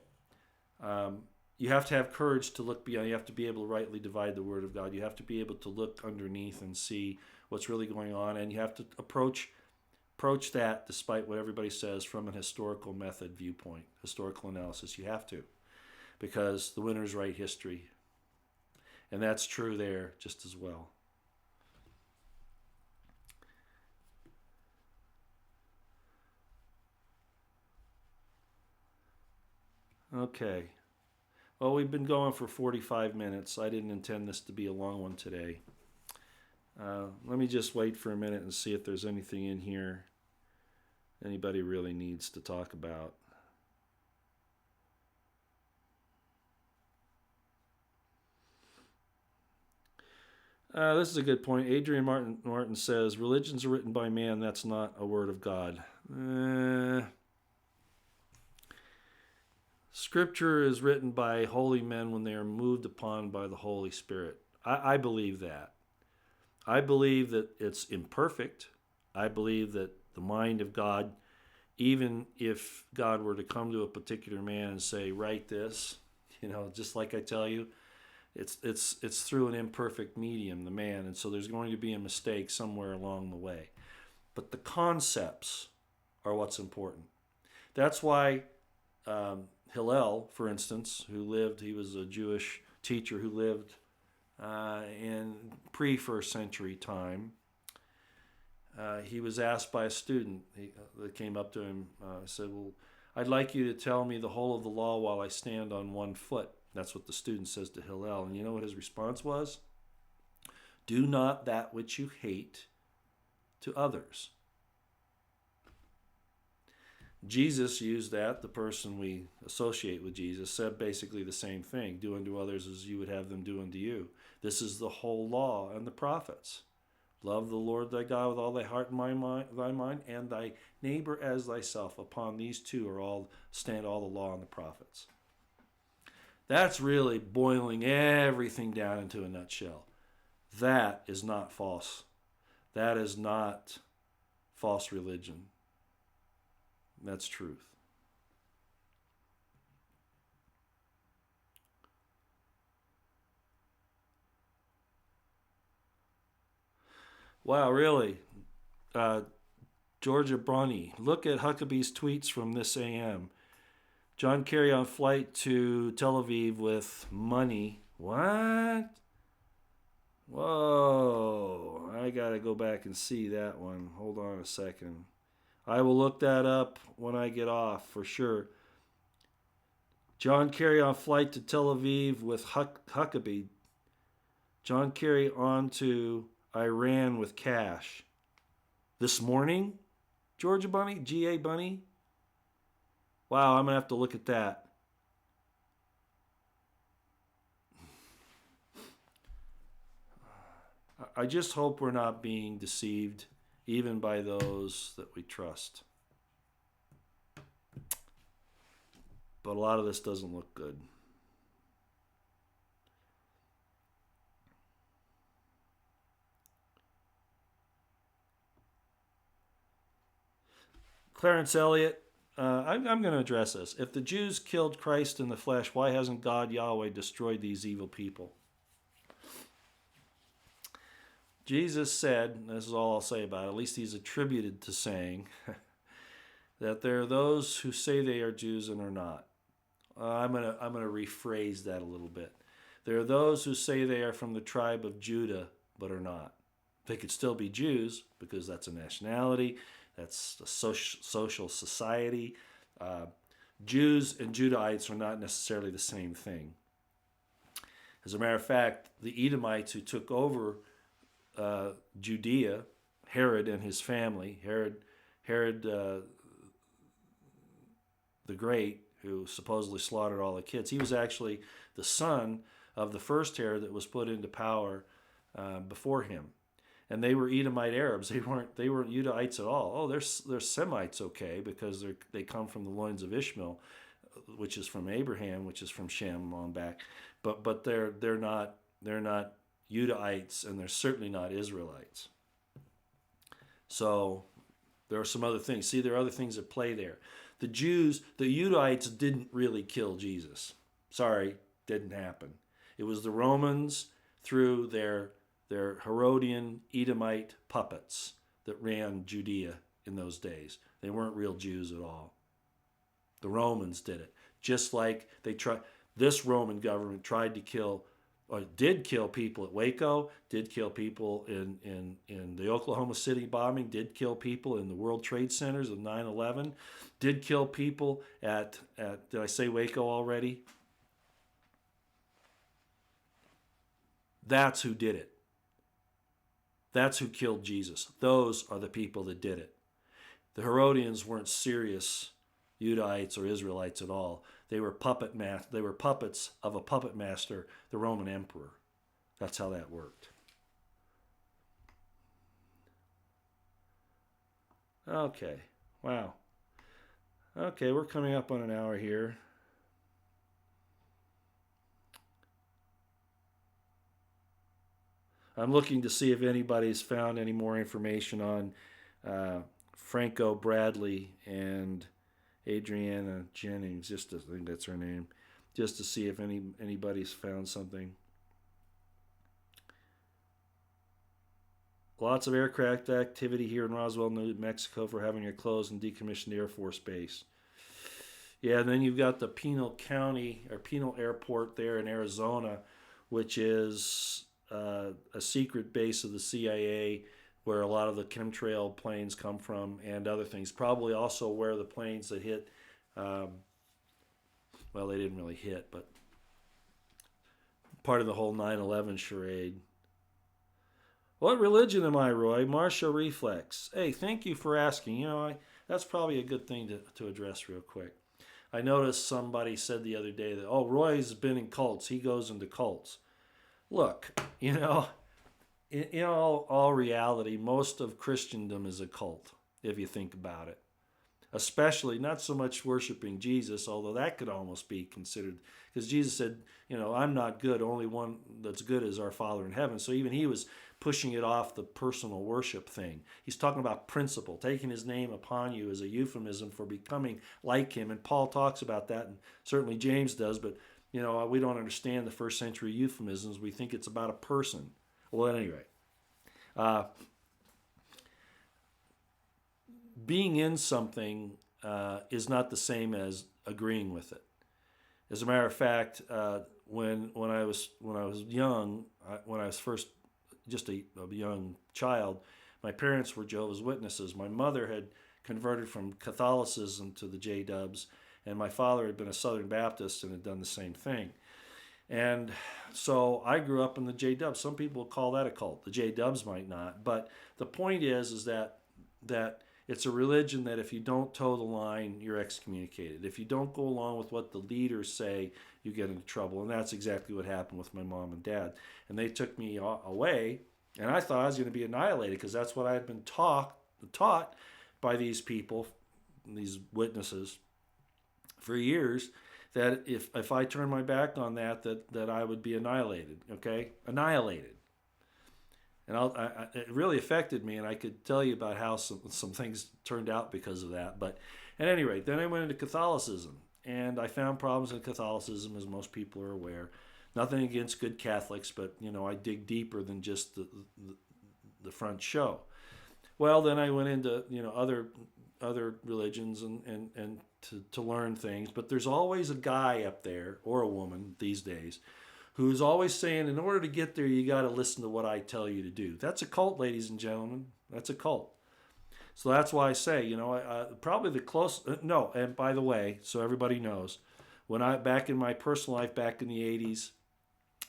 You have to have courage to look beyond. You have to be able to rightly divide the Word of God. You have to be able to look underneath and see what's really going on. And you have to approach that, despite what everybody says, from an historical method viewpoint, historical analysis. You have to. Because the winners write history. And that's true there just as well. Okay. Well, we've been going for 45 minutes. I didn't intend this to be a long one today. Let me just wait for a minute and see if there's anything in here anybody really needs to talk about. This is a good point. Adrian Martin says, religions are written by man. That's not a word of God. Scripture is written by holy men when they are moved upon by the Holy Spirit. I believe that. I believe that it's imperfect. I believe that the mind of God, even if God were to come to a particular man and say, write this, just like I tell you, it's through an imperfect medium, the man, and so there's going to be a mistake somewhere along the way. But the concepts are what's important. That's why Hillel, for instance, he was a Jewish teacher who lived in pre-first century time. He was asked by a student that came up to him, said, well, I'd like you to tell me the whole of the law while I stand on one foot. That's what the student says to Hillel. And you know what his response was? Do not that which you hate to others. Jesus used that. The person we associate with Jesus said basically the same thing. Do unto others as you would have them do unto you. This is the whole law and the prophets. Love the Lord thy God with all thy heart and thy mind, and thy neighbor as thyself. Upon these two stand all the law and the prophets. That's really boiling everything down into a nutshell. That is not false. That is not false religion. That's truth. Wow, really? Georgia Bronny. Look at Huckabee's tweets from this AM. John Kerry on flight to Tel Aviv with money. What? Whoa. I got to go back and see that one. Hold on a second. I will look that up when I get off for sure. John Kerry on flight to Tel Aviv with Huckabee. John Kerry on to Iran with cash. This morning? Georgia Bunny? G.A. Bunny? Wow, I'm going to have to look at that. I just hope we're not being deceived, even by those that we trust. But a lot of this doesn't look good. Clarence Elliott, I'm going to address this. If the Jews killed Christ in the flesh, why hasn't God Yahweh destroyed these evil people? Jesus said, this is all I'll say about it, at least he's attributed to saying, that there are those who say they are Jews and are not. I'm gonna rephrase that a little bit. There are those who say they are from the tribe of Judah but are not. They could still be Jews because that's a nationality, that's a social society. Jews and Judahites are not necessarily the same thing. As a matter of fact, the Edomites who took over Judea, Herod and his family, Herod the Great, who supposedly slaughtered all the kids, he was actually the son of the first Herod that was put into power before him. And they were Edomite Arabs. They weren't Judahites at all. Oh, they're Semites, okay, because they come from the loins of Ishmael, which is from Abraham, which is from Shem on back. But they're not Judahites, and they're certainly not Israelites. So there are some other things. See, there are other things at play there. The Judahites didn't really kill Jesus. Sorry, didn't happen. It was the Romans through their Herodian Edomite puppets that ran Judea in those days. They weren't real Jews at all. The Romans did it. Just like this Roman government tried to kill, or did kill people at Waco, did kill people in the Oklahoma City bombing, did kill people in the World Trade Centers of 9/11, did kill people at did I say Waco already? That's who did it. That's who killed Jesus. Those are the people that did it. The Herodians weren't serious Judahites or Israelites at all. They were puppets of a puppet master, the Roman emperor. That's how that worked. Okay. Wow. Okay, we're coming up on an hour here. I'm looking to see if anybody's found any more information on Franco Bradley and Adriana Jennings, I think that's her name, just to see if anybody's found something. Lots of aircraft activity here in Roswell, New Mexico for having a closed and decommissioned Air Force base. Yeah, and then you've got the Pinal Airport there in Arizona, which is a secret base of the CIA where a lot of the chemtrail planes come from and other things. Probably also where the planes that hit, well, they didn't really hit, but part of the whole 9/11 charade. What religion am I, Roy? Martial reflex. Hey, thank you for asking. That's probably a good thing to address real quick. I noticed somebody said the other day that, Roy's been in cults. He goes into cults. Look, in all reality, most of Christendom is a cult, if you think about it. Especially, not so much worshiping Jesus, although that could almost be considered, because Jesus said, I'm not good, only one that's good is our Father in heaven. So even he was pushing it off the personal worship thing. He's talking about principle, taking his name upon you as a euphemism for becoming like him. And Paul talks about that, and certainly James does, but we don't understand the first century euphemisms. We think it's about a person. Well, at any rate, being in something is not the same as agreeing with it. As a matter of fact, when I was young, when I was first just a young child, my parents were Jehovah's Witnesses. My mother had converted from Catholicism to the J-Dubs, and my father had been a Southern Baptist and had done the same thing. And so I grew up in the J-Dubs. Some people call that a cult. The J-Dubs might not. But the point is that it's a religion that if you don't toe the line, you're excommunicated. If you don't go along with what the leaders say, you get into trouble. And that's exactly what happened with my mom and dad. And they took me away, and I thought I was going to be annihilated because that's what I had been taught by these people, these witnesses, for years, that if I turned my back on that I would be annihilated, okay? Annihilated. And it really affected me, and I could tell you about how some things turned out because of that. But at any rate, then I went into Catholicism, and I found problems in Catholicism, as most people are aware. Nothing against good Catholics, but I dig deeper than just the front show. Well, then I went into other religions and to learn things. But there's always a guy up there, or a woman these days, who's always saying, in order to get there, you got to listen to what I tell you to do. That's a cult, ladies and gentlemen. That's a cult. So that's why I say, probably the close. No, and by the way, so everybody knows, back in my personal life, back in the '80s,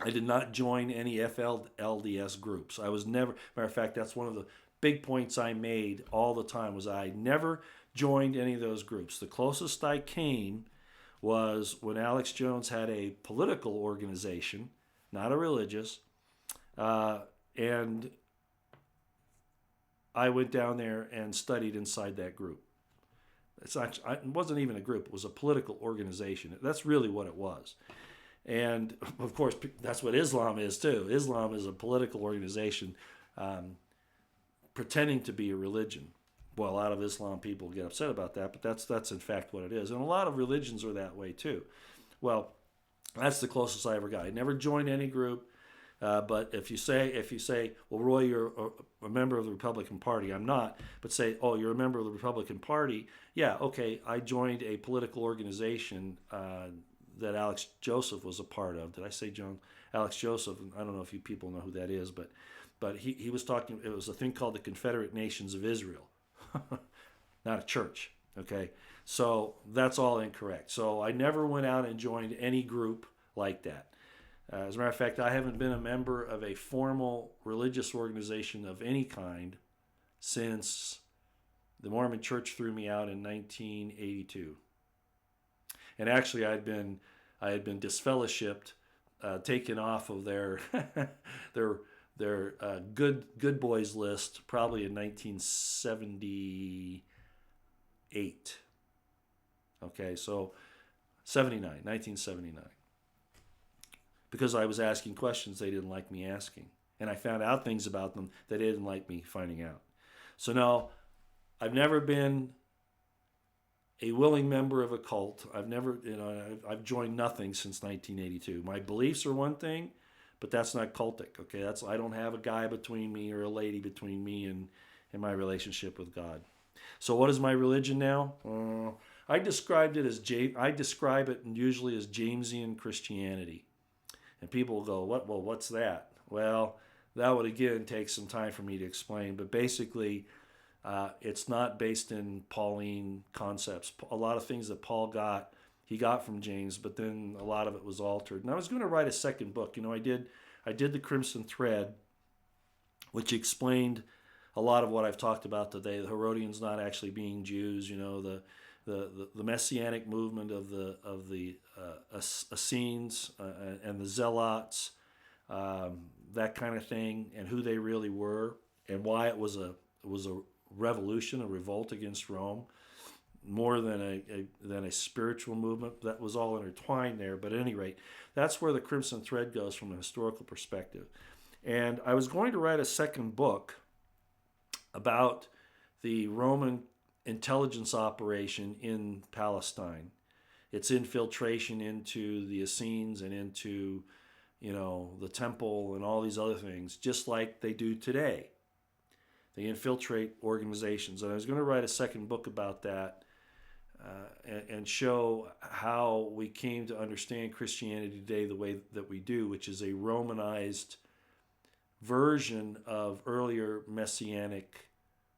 I did not join any FLDS groups. I was never. Matter of fact, that's one of the big points I made all the time. Was I never joined any of those groups. The closest I came was when Alex Jones had a political organization, not a religious, and I went down there and studied inside that group. It wasn't even a group. It was a political organization. That's really what it was. And, of course, that's what Islam is, too. Islam is a political organization pretending to be a religion. Well, a lot of Islam people get upset about that, but that's in fact what it is. And a lot of religions are that way, too. Well, that's the closest I ever got. I never joined any group. But if you say, well, Roy, you're a member of the Republican Party, I'm not. But say, oh, you're a member of the Republican Party. Yeah, okay. I joined a political organization that Alex Joseph was a part of. Did I say John? Alex Joseph. I don't know if you people know who that is, but he was talking. It was a thing called the Confederate Nations of Israel, not a church. Okay, so that's all incorrect. So I never went out and joined any group like that. As a matter of fact, I haven't been a member of a formal religious organization of any kind since the Mormon Church threw me out in 1982. And actually, I had been disfellowshipped, taken off of their their good boys list probably in 1978. Okay, so 1979. Because I was asking questions they didn't like me asking. And I found out things about them that they didn't like me finding out. So no, I've never been a willing member of a cult. I've joined nothing since 1982. My beliefs are one thing, but that's not cultic. Okay, I don't have a guy between me or a lady between me and my relationship with God. So what is my religion now? I describe it usually as Jamesian Christianity. And people will go, what? Well, what's that? Well, that would again take some time for me to explain. But basically, it's not based in Pauline concepts. A lot of things that Paul he got from James, but then a lot of it was altered. And I was going to write a second book. I did the Crimson Thread, which explained a lot of what I've talked about today. The Herodians not actually being Jews. The Messianic movement of the Essenes and the Zealots, that kind of thing, and who they really were, and why it was a revolution, a revolt against Rome, more than a spiritual movement. That was all intertwined there. But at any rate, that's where the Crimson Thread goes from a historical perspective. And I was going to write a second book about the Roman intelligence operation in Palestine, its infiltration into the Essenes and into the temple and all these other things, just like they do today. They infiltrate organizations. And I was going to write a second book about that and show how we came to understand Christianity today the way that we do, which is a Romanized version of earlier messianic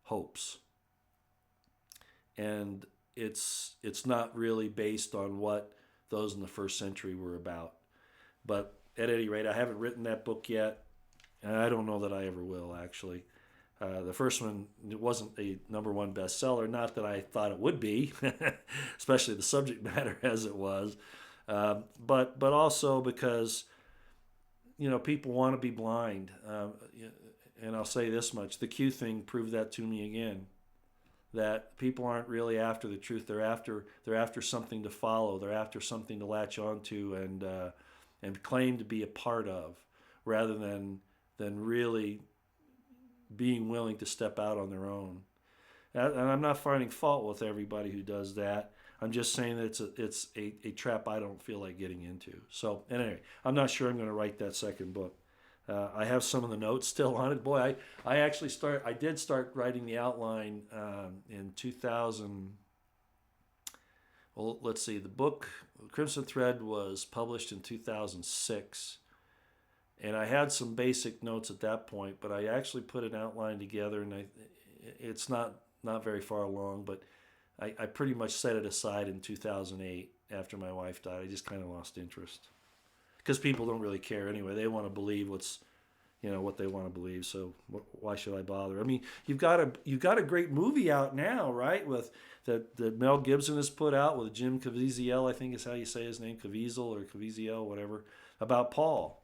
hopes. And it's not really based on what those in the first century were about. But at any rate, I haven't written that book yet, and I don't know that I ever will, actually. The first one, it wasn't a #1 bestseller, not that I thought it would be, especially the subject matter as it was, but also because people want to be blind. And I'll say this much: the Q thing proved that to me again. That people aren't really after the truth. They're after something to follow. They're after something to latch onto and claim to be a part of, rather than really being willing to step out on their own. And I'm not finding fault with everybody who does that. I'm just saying that it's a trap I don't feel like getting into. So anyway, I'm not sure I'm going to write that second book. I have some of the notes still on it. Boy, I did start writing the outline in 2000. Well, let's see. The book Crimson Thread was published in 2006, and I had some basic notes at that point. But I actually put an outline together, and it's not very far along. But I pretty much set it aside in 2008 after my wife died. I just kind of lost interest because people don't really care anyway. They want to believe what they want to believe. So why should I bother? I mean, you've got a great movie out now, right? With that Mel Gibson has put out with Jim Caviezel, I think is how you say his name, Caviezel or Caviezel, whatever, about Paul.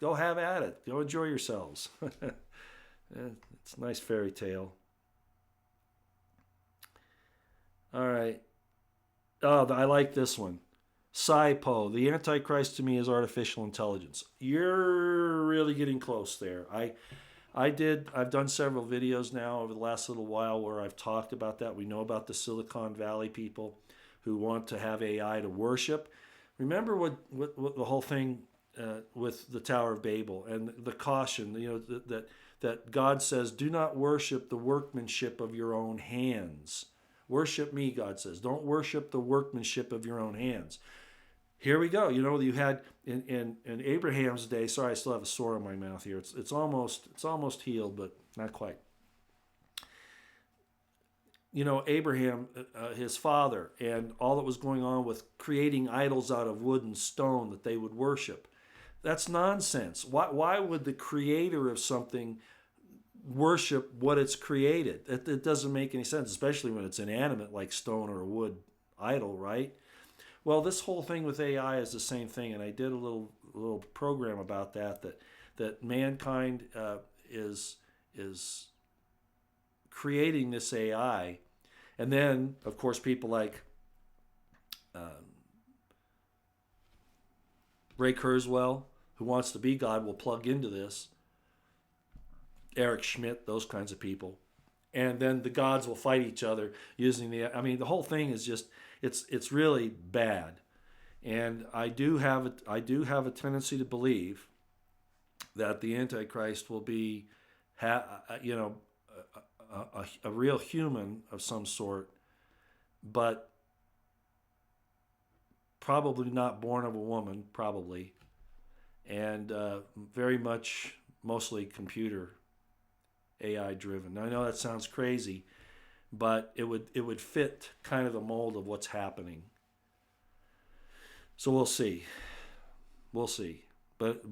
Go have at it. Go enjoy yourselves. It's a nice fairy tale. All right. Oh, I like this one. SciPo, the Antichrist to me is artificial intelligence. You're really getting close there. I've done several videos now over the last little while where I've talked about that. We know about the Silicon Valley people who want to have AI to worship. Remember what the whole thing with the Tower of Babel and the caution, that God says, do not worship the workmanship of your own hands. Worship me, God says. Don't worship the workmanship of your own hands. Here we go. You had in Abraham's day. Sorry, I still have a sore on my mouth here. It's almost healed, but not quite. Abraham, his father, and all that was going on with creating idols out of wood and stone that they would worship. That's nonsense. Why would the creator of something worship what it's created? It doesn't make any sense, especially when it's inanimate like stone or a wood idol, right? Well, this whole thing with AI is the same thing, and I did a little program about that mankind is creating this AI, and then of course people like Ray Kurzweil, who wants to be God, will plug into this. Eric Schmidt, those kinds of people, and then the gods will fight each other using the whole thing is just it's really bad. And I do have a tendency to believe that the Antichrist will be a real human of some sort, but probably not born of a woman, probably, and very much mostly computer AI driven. Now, I know that sounds crazy, but it would fit kind of the mold of what's happening. So we'll see. But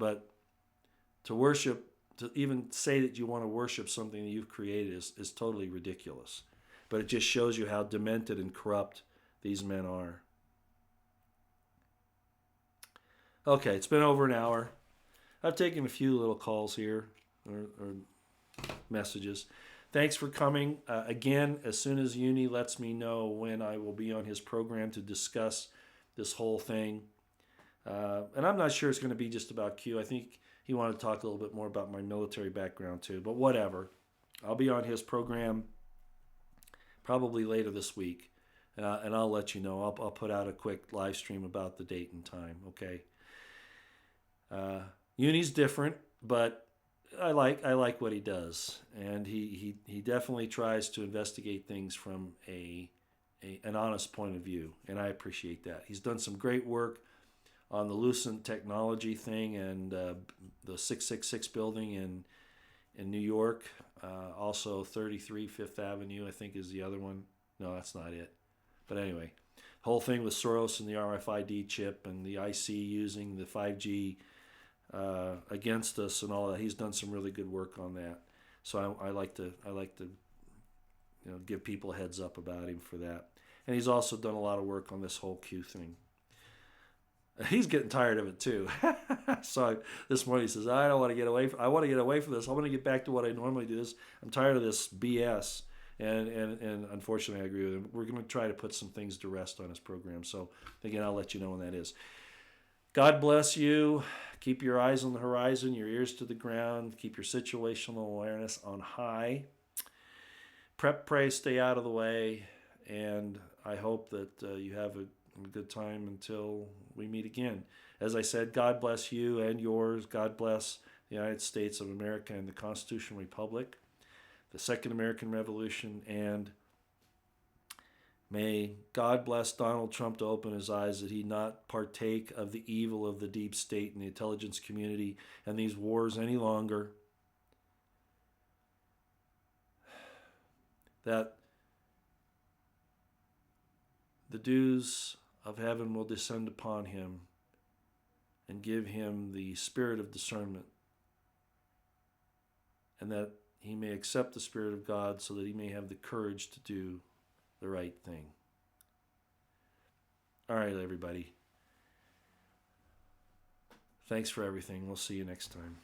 to even say that you want to worship something that you've created is totally ridiculous. But it just shows you how demented and corrupt these men are. Okay, it's been over an hour. I've taken a few little calls here or messages. Thanks for coming. Again, as soon as Uni lets me know when I will be on his program to discuss this whole thing. And I'm not sure it's going to be just about Q. I think he wanted to talk a little bit more about my military background too. But whatever. I'll be on his program probably later this week. And I'll let you know. I'll put out a quick live stream about the date and time. Okay. Uni's different, but I like what he does, and he definitely tries to investigate things from an honest point of view, and I appreciate that. He's done some great work on the Lucent Technology thing and the 666 building in New York. Also 33 Fifth Avenue, I think, is the other one. No, that's not it. But anyway, the whole thing with Soros and the RFID chip and the IC using the 5G against us and all that. He's done some really good work on that. So I like to give people a heads up about him for that. And he's also done a lot of work on this whole Q thing. He's getting tired of it too. So this morning he says, I want to get away from this. I want to get back to what I normally do. I'm tired of this BS. And unfortunately I agree with him. We're going to try to put some things to rest on his program. So again, I'll let you know when that is. God bless you. Keep your eyes on the horizon, your ears to the ground. Keep your situational awareness on high. Prep, pray, stay out of the way. And I hope that you have a good time until we meet again. As I said, God bless you and yours. God bless the United States of America and the Constitutional Republic, the Second American Revolution, and may God bless Donald Trump to open his eyes that he not partake of the evil of the deep state and the intelligence community and these wars any longer. That the dews of heaven will descend upon him and give him the spirit of discernment, and that he may accept the Spirit of God so that he may have the courage to do the right thing. All right, everybody. Thanks for everything. We'll see you next time.